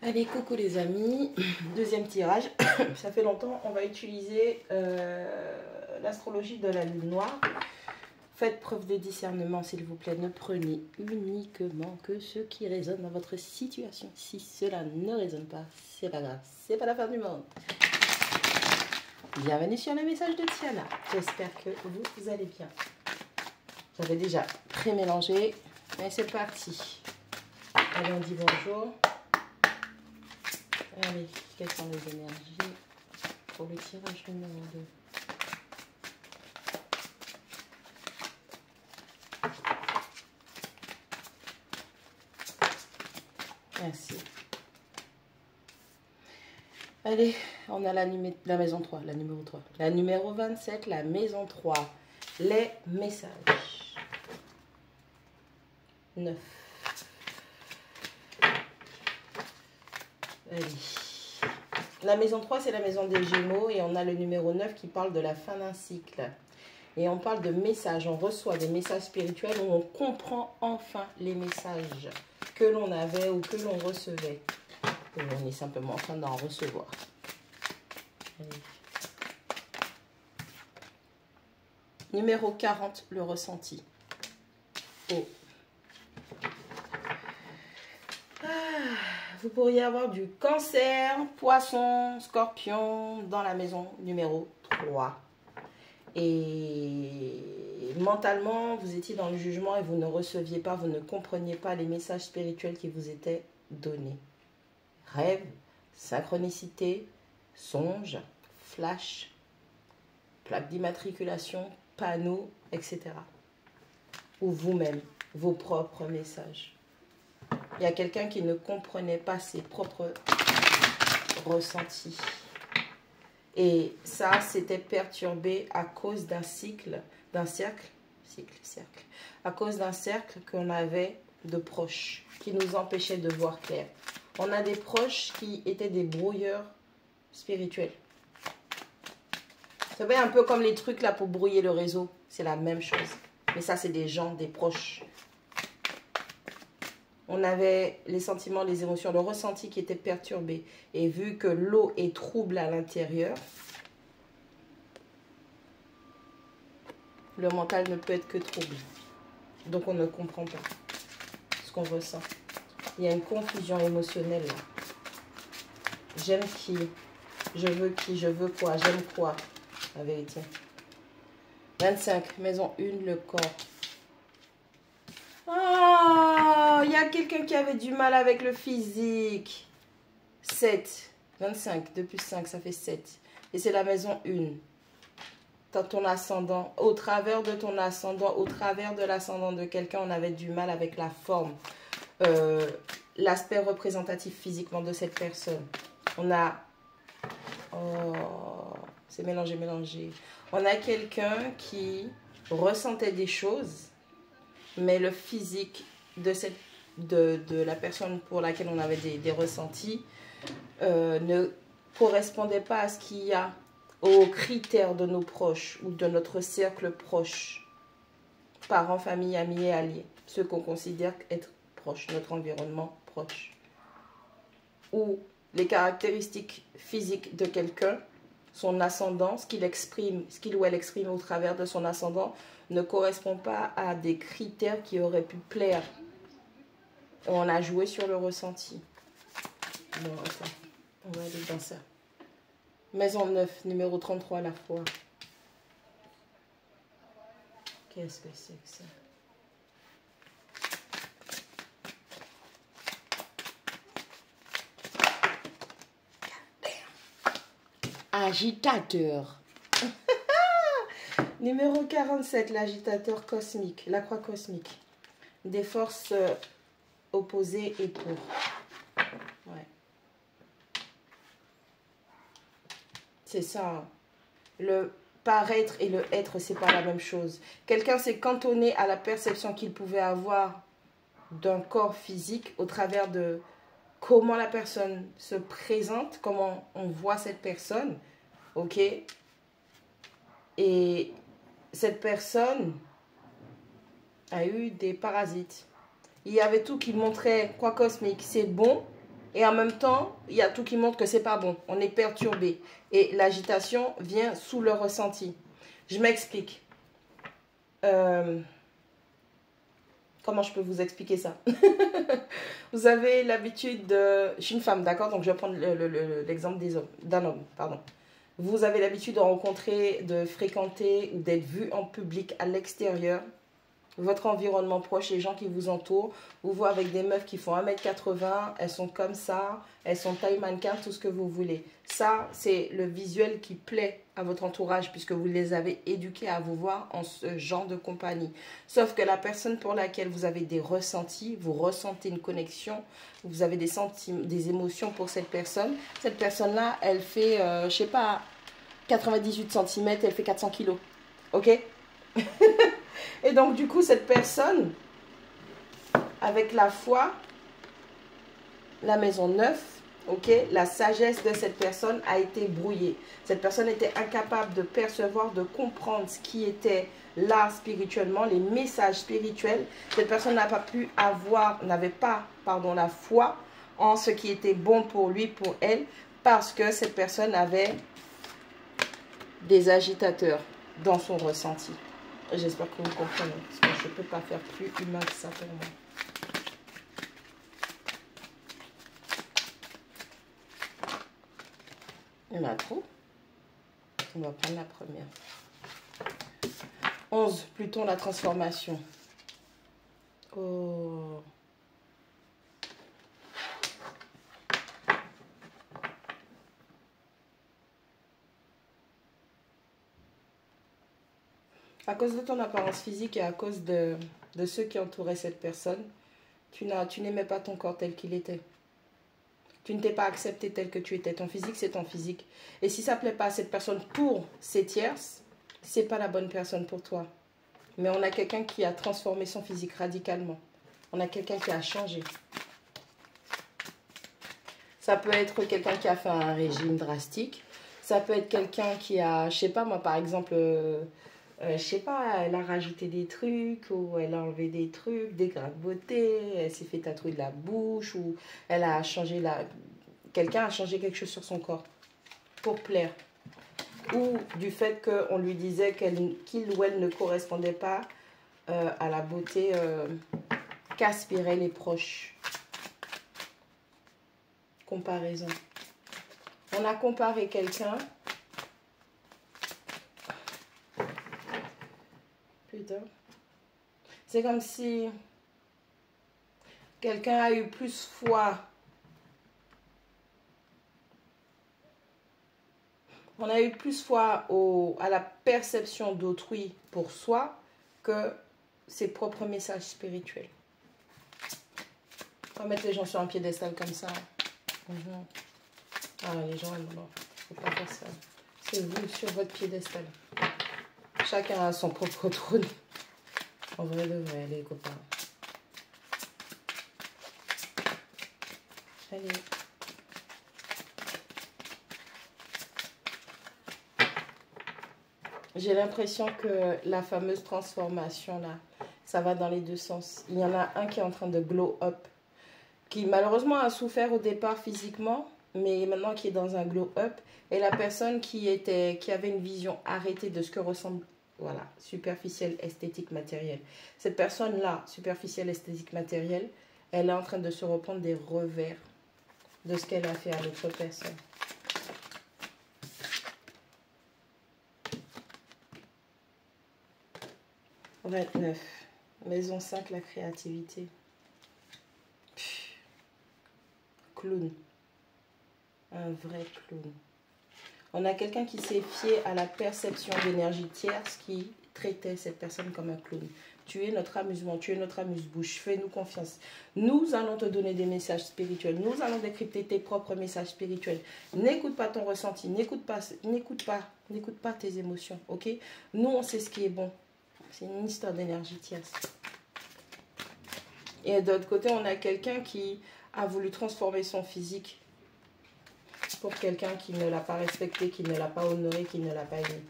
Allez, coucou les amis, deuxième tirage. Ça fait longtemps, on va utiliser l'astrologie de la lune noire. Faites preuve de discernement, s'il vous plaît. Ne prenez uniquement que ce qui résonne dans votre situation. Si cela ne résonne pas, c'est pas grave, c'est pas la fin du monde. Bienvenue sur le message de Tiana. J'espère que vous allez bien. J'avais déjà pré-mélangé, mais c'est parti. Allez, on dit bonjour. Allez, quelles sont les énergies pour le tirage numéro 2? Merci. Allez, on a la maison 3, la numéro 3. La numéro 27, la maison 3. Les messages. 9. Allez. La maison 3, c'est la maison des Gémeaux et on a le numéro 9 qui parle de la fin d'un cycle. Et on parle de messages, on reçoit des messages spirituels où on comprend enfin les messages que l'on avait ou que l'on recevait. Et on est simplement en train d'en recevoir. Allez. Numéro 40, le ressenti. Oh. Vous pourriez avoir du cancer, poisson, scorpion dans la maison numéro 3. Et mentalement, vous étiez dans le jugement et vous ne receviez pas, vous ne compreniez pas les messages spirituels qui vous étaient donnés. Rêve, synchronicité, songe, flash, plaque d'immatriculation, panneau, etc. Ou vous-même, vos propres messages. Il y a quelqu'un qui ne comprenait pas ses propres ressentis. Et ça, c'était perturbé à cause d'un cercle, à cause d'un cercle qu'on avait de proches, qui nous empêchait de voir clair. On a des proches qui étaient des brouilleurs spirituels. Vous savez, un peu comme les trucs là pour brouiller le réseau, c'est la même chose. Mais ça, c'est des gens, des proches. On avait les sentiments, les émotions, le ressenti qui était perturbé. Et vu que l'eau est trouble à l'intérieur, le mental ne peut être que trouble. Donc on ne comprend pas ce qu'on ressent. Il y a une confusion émotionnelle là. J'aime qui? Je veux quoi? J'aime quoi? La vérité. 25, maison 1, le corps. Oh, il y a quelqu'un qui avait du mal avec le physique. 7, 25, 2 plus 5, ça fait 7. Et c'est la maison 1. Dans ton ascendant, au travers de ton ascendant, au travers de l'ascendant de quelqu'un, on avait du mal avec la forme, l'aspect représentatif physiquement de cette personne. On a... Oh, c'est mélangé, mélangé. On a quelqu'un qui ressentait des choses, mais le physique de la personne pour laquelle on avait des ressentis ne correspondait pas à ce qu'il y a, aux critères de nos proches ou de notre cercle proche, parents, famille, amis et alliés, ceux qu'on considère être proches, notre environnement proche. Ou les caractéristiques physiques de quelqu'un, son ascendant, ce qu'il ou elle exprime au travers de son ascendant, ne correspond pas à des critères qui auraient pu plaire. On a joué sur le ressenti. Bon, attends, on va aller dans ça. Maison 9, numéro 33, la foi. Qu'est-ce que c'est que ça? Agitateur. Numéro 47, l'agitateur cosmique, la croix cosmique. Des forces opposées et pour. Ouais. C'est ça. Hein. Le paraître et le être, c'est pas la même chose. Quelqu'un s'est cantonné à la perception qu'il pouvait avoir d'un corps physique au travers de comment la personne se présente, comment on voit cette personne, ok? Et cette personne a eu des parasites. Il y avait tout qui montrait croix cosmique, c'est bon, Et en même temps, il y a tout qui montre que c'est pas bon. On est perturbé. Et l'agitation vient sous le ressenti. Je m'explique. Comment je peux vous expliquer ça? Vous avez l'habitude de... Je suis une femme, d'accord? Donc, je vais prendre l'exemple d'un homme, pardon. Vous avez l'habitude de rencontrer, de fréquenter ou d'être vu en public à l'extérieur. Votre environnement proche, les gens qui vous entourent, vous voyez avec des meufs qui font 1m80, elles sont comme ça, elles sont taille mannequin, tout ce que vous voulez. Ça, c'est le visuel qui plaît à votre entourage puisque vous les avez éduqués à vous voir en ce genre de compagnie. Sauf que la personne pour laquelle vous avez des ressentis, vous ressentez une connexion, vous avez des émotions pour cette personne-là, elle fait, je sais pas, 98 cm, elle fait 400 kilos. Ok? Et donc, du coup, cette personne, avec la foi, la maison neuve, ok, la sagesse de cette personne a été brouillée. Cette personne était incapable de percevoir, de comprendre ce qui était là spirituellement, les messages spirituels. Cette personne n'avait pas, la foi en ce qui était bon pour lui, pour elle, parce que cette personne avait des agitateurs dans son ressenti. J'espère que vous comprenez, parce que je ne peux pas faire plus humain que ça pour moi. Il y en a trop. On va prendre la première. 11, Pluton, la transformation. Oh. À cause de ton apparence physique et à cause de ceux qui entouraient cette personne, tu n'aimais pas ton corps tel qu'il était. Tu ne t'es pas accepté tel que tu étais. Ton physique, c'est ton physique. Et si ça ne plaît pas à cette personne pour ses tierces, ce n'est pas la bonne personne pour toi. Mais on a quelqu'un qui a transformé son physique radicalement. On a quelqu'un qui a changé. Ça peut être quelqu'un qui a fait un régime drastique. Ça peut être quelqu'un qui a, je sais pas moi, par exemple... je sais pas, elle a rajouté des trucs ou elle a enlevé des trucs, des grains de beauté, elle s'est fait tatouer de la bouche ou elle a changé quelqu'un a changé quelque chose sur son corps pour plaire. Ou du fait qu'on lui disait qu'il ou elle ne correspondait pas à la beauté qu'aspiraient les proches. Comparaison. On a comparé quelqu'un. Putain. C'est comme si quelqu'un a eu plus foi. On a eu plus foi à la perception d'autrui pour soi que ses propres messages spirituels. On va mettre les gens sur un piédestal comme ça. Ah, les gens, non, faut pas faire ça. C'est vous sur votre piédestal. Chacun a son propre trône. En vrai de vrai, les copains. Allez. J'ai l'impression que la fameuse transformation là, ça va dans les deux sens. Il y en a un qui est en train de glow up, qui malheureusement a souffert au départ physiquement, mais maintenant qui est dans un glow up. Et la personne qui avait une vision arrêtée de ce que ressemble, voilà, superficielle, esthétique, matérielle. Cette personne-là, superficielle, esthétique, matérielle, elle est en train de se reprendre des revers de ce qu'elle a fait à l'autre personne. « 29. Maison 5, la créativité. » Clown. Un vrai clown. On a quelqu'un qui s'est fié à la perception d'énergie tierce qui traitait cette personne comme un clown. Tu es notre amusement, tu es notre amuse-bouche, fais-nous confiance. Nous allons te donner des messages spirituels. Nous allons décrypter tes propres messages spirituels. N'écoute pas ton ressenti, n'écoute pas tes émotions, ok? Nous, on sait ce qui est bon. C'est une histoire d'énergie tierce. Et de l'autre côté, on a quelqu'un qui a voulu transformer son physique pour quelqu'un qui ne l'a pas respecté, qui ne l'a pas honoré, qui ne l'a pas aimé.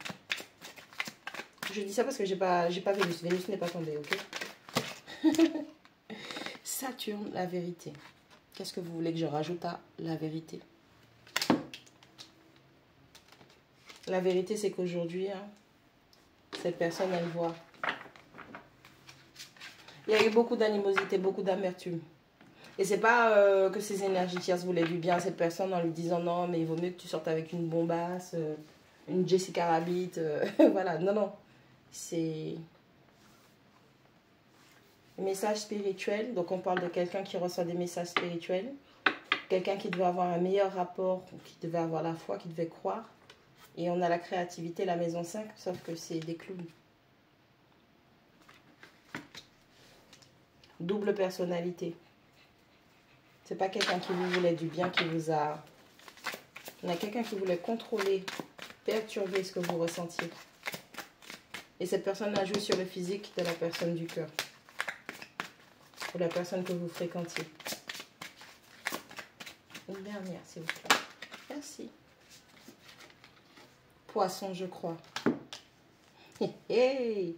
Je dis ça parce que j'ai pas Vénus. Vénus n'est pas tombée, ok? Saturne, la vérité. Qu'est-ce que vous voulez que je rajoute à la vérité? La vérité, c'est qu'aujourd'hui, hein, cette personne, elle voit. Il y a eu beaucoup d'animosité, beaucoup d'amertume. Et c'est pas que ces énergies tierces voulaient du bien à cette personne en lui disant non, mais il vaut mieux que tu sortes avec une bombasse, une Jessica Rabbit, voilà. Non, non. C'est un message spirituel. Donc on parle de quelqu'un qui reçoit des messages spirituels. Quelqu'un qui devait avoir un meilleur rapport, qui devait avoir la foi, qui devait croire. Et on a la créativité, la maison 5, sauf que c'est des clowns. Double personnalité. C'est pas quelqu'un qui vous voulait du bien, qui vous a... On a quelqu'un qui voulait contrôler, perturber ce que vous ressentiez. Et cette personne a joué sur le physique de la personne du cœur. Ou la personne que vous fréquentiez. Une dernière, s'il vous plaît. Merci. Poisson, je crois. Hey.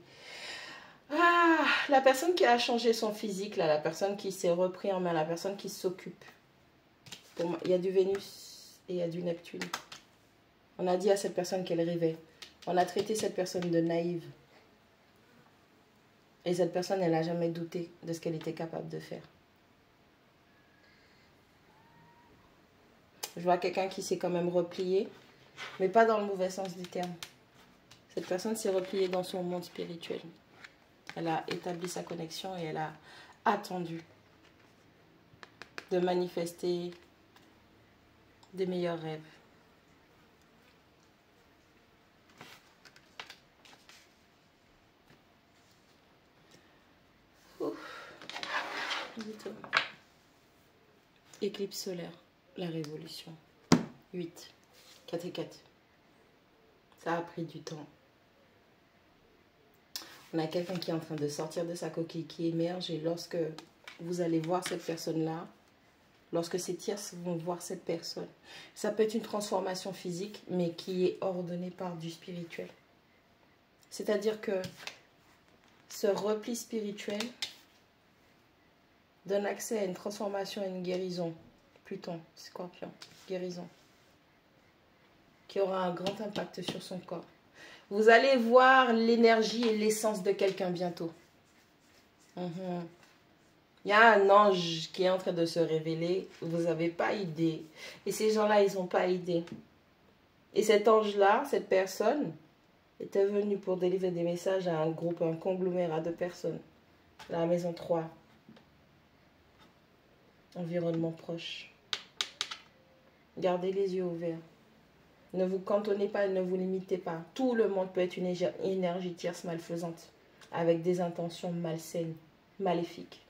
Ah, la personne qui a changé son physique, là, la personne qui s'est repris en main, la personne qui s'occupe. Pour moi, il y a du Vénus et il y a du Neptune. On a dit à cette personne qu'elle rêvait. On a traité cette personne de naïve. Et cette personne, elle n'a jamais douté de ce qu'elle était capable de faire. Je vois quelqu'un qui s'est quand même replié, mais pas dans le mauvais sens du terme. Cette personne s'est repliée dans son monde spirituel. Elle a établi sa connexion et elle a attendu de manifester des meilleurs rêves. Éclipse solaire, la révolution. 8. 4 et 4. Ça a pris du temps. On a quelqu'un qui est en train de sortir de sa coquille, qui émerge. Et lorsque vous allez voir cette personne-là, lorsque ces tierces vont voir cette personne, ça peut être une transformation physique, mais qui est ordonnée par du spirituel. C'est-à-dire que ce repli spirituel donne accès à une transformation et une guérison. Pluton, Scorpion, guérison. Qui aura un grand impact sur son corps. Vous allez voir l'énergie et l'essence de quelqu'un bientôt. Il y a un ange qui est en train de se révéler. Vous n'avez pas idée. Et ces gens-là, ils n'ont pas idée. Et cet ange-là, cette personne, était venu pour délivrer des messages à un groupe, un conglomérat de personnes. La maison 3. Environnement proche. Gardez les yeux ouverts. Ne vous cantonnez pas, ne vous limitez pas. Tout le monde peut être une énergie tierce malfaisante, avec des intentions malsaines, maléfiques.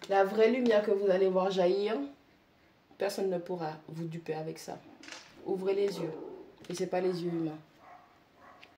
La vraie lumière que vous allez voir jaillir, personne ne pourra vous duper avec ça. Ouvrez les yeux. Et ce n'est pas les yeux humains.